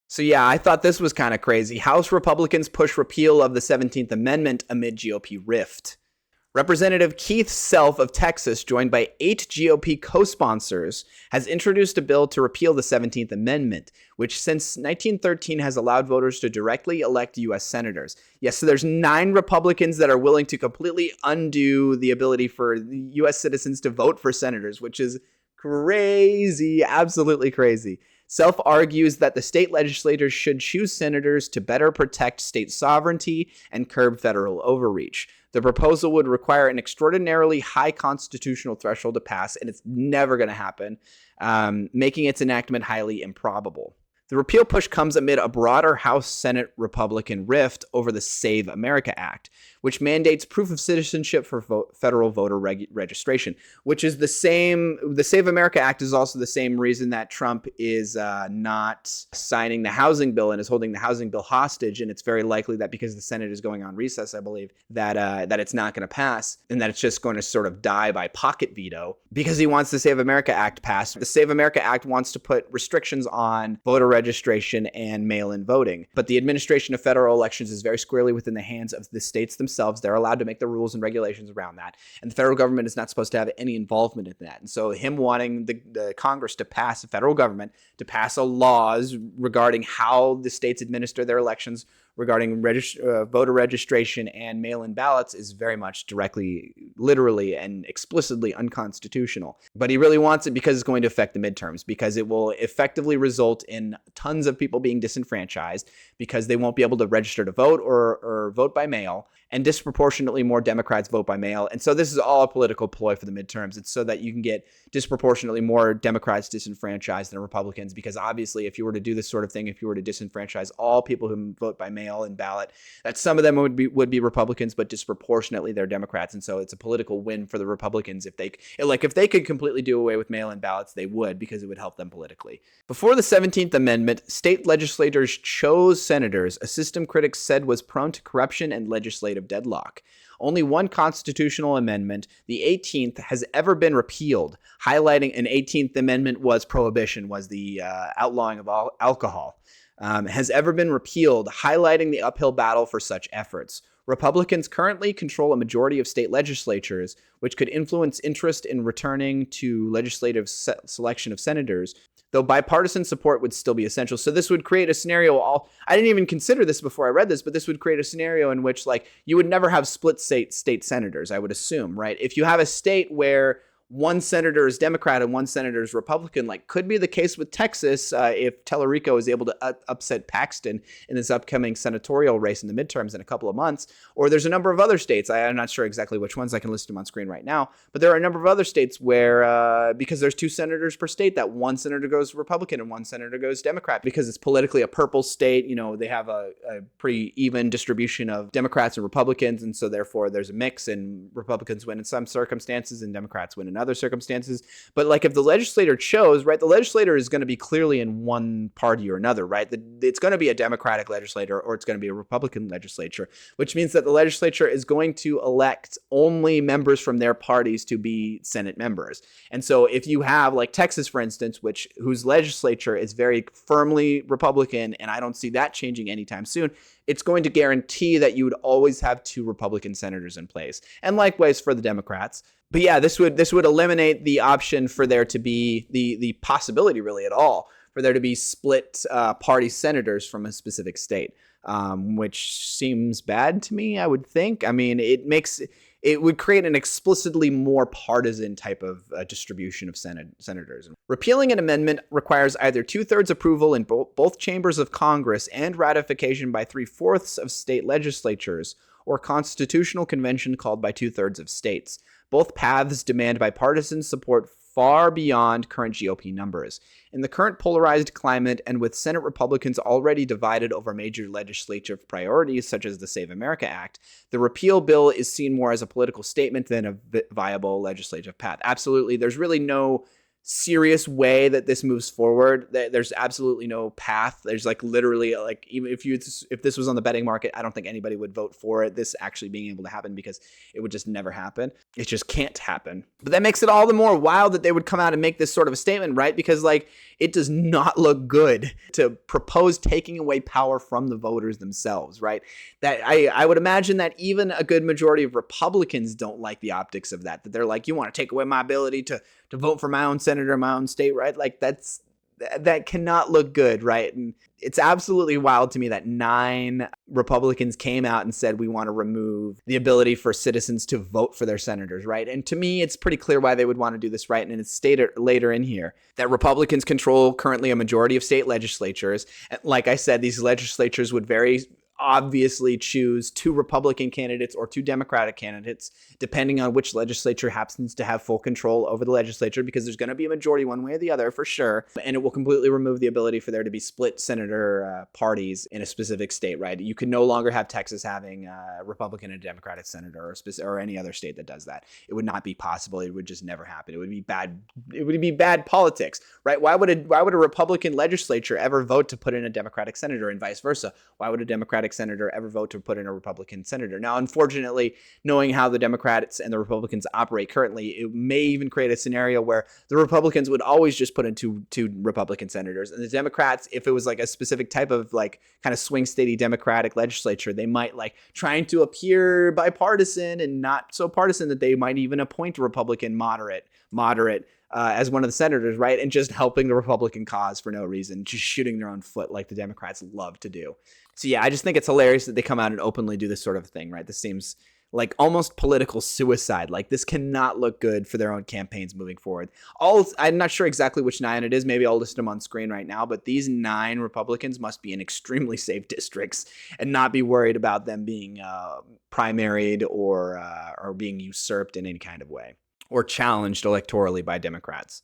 So yeah, I thought this was kind of crazy. House Republicans push repeal of the 17th Amendment amid GOP rift. Representative Keith Self of Texas, joined by 8 GOP co-sponsors, has introduced a bill to repeal the 17th Amendment, which since 1913 has allowed voters to directly elect U.S. senators. Yes, so there's 9 Republicans that are willing to completely undo the ability for U.S. citizens to vote for senators, which is crazy, absolutely crazy. Self argues that the state legislators should choose senators to better protect state sovereignty and curb federal overreach. The proposal would require an extraordinarily high constitutional threshold to pass, and it's never going to happen, making its enactment highly improbable. The repeal push comes amid a broader House-Senate Republican rift over the Save America Act, which mandates proof of citizenship for federal voter registration, which is the same. The Save America Act is also the same reason that Trump is not signing the housing bill and is holding the housing bill hostage. And it's very likely that because the Senate is going on recess, I believe, that it's not going to pass and that it's just going to sort of die by pocket veto because he wants the Save America Act passed. The Save America Act wants to put restrictions on voter registration and mail-in voting. But the administration of federal elections is very squarely within the hands of the states themselves. They're allowed to make the rules and regulations around that. And the federal government is not supposed to have any involvement in that. And so him wanting the Congress to pass, the federal government, to pass laws regarding how the states administer their elections, regarding voter registration and mail-in ballots is very much directly, literally, and explicitly unconstitutional. But he really wants it because it's going to affect the midterms, because it will effectively result in tons of people being disenfranchised because they won't be able to register to vote or vote by mail, and disproportionately more Democrats vote by mail. And so this is all a political ploy for the midterms. It's so that you can get disproportionately more Democrats disenfranchised than Republicans, because obviously if you were to do this sort of thing, if you were to disenfranchise all people who vote by mail and ballot, that some of them would be Republicans, but disproportionately they're Democrats. And so it's a political win for the Republicans. If they could completely do away with mail-in ballots, they would, because it would help them politically. Before the 17th Amendment, state legislators chose senators, a system critics said was prone to corruption and legislative deadlock. Only one constitutional amendment, the 18th, has ever been repealed, highlighting an 18th Amendment was prohibition, was the outlawing of alcohol, has ever been repealed, highlighting the uphill battle for such efforts. Republicans currently control a majority of state legislatures, which could influence interest in returning to legislative selection of senators, though bipartisan support would still be essential. So this would create a scenario. I didn't even consider this before I read this, but this would create a scenario in which, like, you would never have split state senators, I would assume, right? If you have a state where one senator is Democrat and one senator is Republican, like could be the case with Texas if Tellerico is able to upset Paxton in this upcoming senatorial race in the midterms in a couple of months. Or there's a number of other states. I'm not sure exactly which ones. I can list them on screen right now. But there are a number of other states where, because there's 2 senators per state, that one senator goes Republican and one senator goes Democrat, because it's politically a purple state. You know, they have a pretty even distribution of Democrats and Republicans. And so therefore there's a mix, and Republicans win in some circumstances and Democrats win in other circumstances. But like if the legislator chose, right, the legislator is going to be clearly in one party or another, right? It's going to be a Democratic legislator or it's going to be a Republican legislature, which means that the legislature is going to elect only members from their parties to be Senate members. And so if you have like Texas, for instance, whose legislature is very firmly Republican, and I don't see that changing anytime soon, it's going to guarantee that you would always have 2 Republican senators in place. And likewise for the Democrats. But yeah, this would eliminate the option for there to be the possibility really at all for there to be split party senators from a specific state, which seems bad to me, I would think. I mean, it would create an explicitly more partisan type of distribution of senators. Repealing an amendment requires either 2/3 approval in both chambers of Congress and ratification by 3/4 of state legislatures, or constitutional convention called by 2/3 of states. Both paths demand bipartisan support far beyond current GOP numbers. In the current polarized climate, and with Senate Republicans already divided over major legislative priorities such as the Save America Act, the repeal bill is seen more as a political statement than a viable legislative path. Absolutely, there's really no serious way that this moves forward. There's absolutely no path. There's like literally like, even if this was on the betting market, I don't think anybody would vote for it, this actually being able to happen, because it would just never happen. It just can't happen. But that makes it all the more wild that they would come out and make this sort of a statement, right? Because like, it does not look good to propose taking away power from the voters themselves, right? That I would imagine that even a good majority of Republicans don't like the optics of that they're like, you want to take away my ability to vote for my own senator, my own state, right? Like that cannot look good, right? And it's absolutely wild to me that 9 Republicans came out and said, we want to remove the ability for citizens to vote for their senators, right? And to me, it's pretty clear why they would want to do this, right? And it's stated later in here that Republicans control currently a majority of state legislatures. And like I said, these legislatures would very obviously choose 2 Republican candidates or 2 Democratic candidates, depending on which legislature happens to have full control over the legislature, because there's going to be a majority one way or the other for sure. And it will completely remove the ability for there to be split senator parties in a specific state, right? You can no longer have Texas having a Republican and a Democratic senator, or any other state that does that. It would not be possible. It would just never happen. It would be bad. It would be bad politics, right? Why would a Republican legislature ever vote to put in a Democratic senator, and vice versa? Why would a Democratic senator ever vote to put in a Republican senator? Now, unfortunately, knowing how the Democrats and the Republicans operate currently, it may even create a scenario where the Republicans would always just put in two Republican senators, and the Democrats, if it was like a specific type of like kind of swing statey Democratic legislature, they might like trying to appear bipartisan and not so partisan that they might even appoint a Republican moderate as one of the senators, right? And just helping the Republican cause for no reason, just shooting their own foot like the Democrats love to do. So yeah, I just think it's hilarious that they come out and openly do this sort of thing, right? This seems like almost political suicide. Like, this cannot look good for their own campaigns moving forward. I'm not sure exactly which 9 it is. Maybe I'll list them on screen right now, but these 9 Republicans must be in extremely safe districts and not be worried about them being primaried or being usurped in any kind of way, or challenged electorally by Democrats.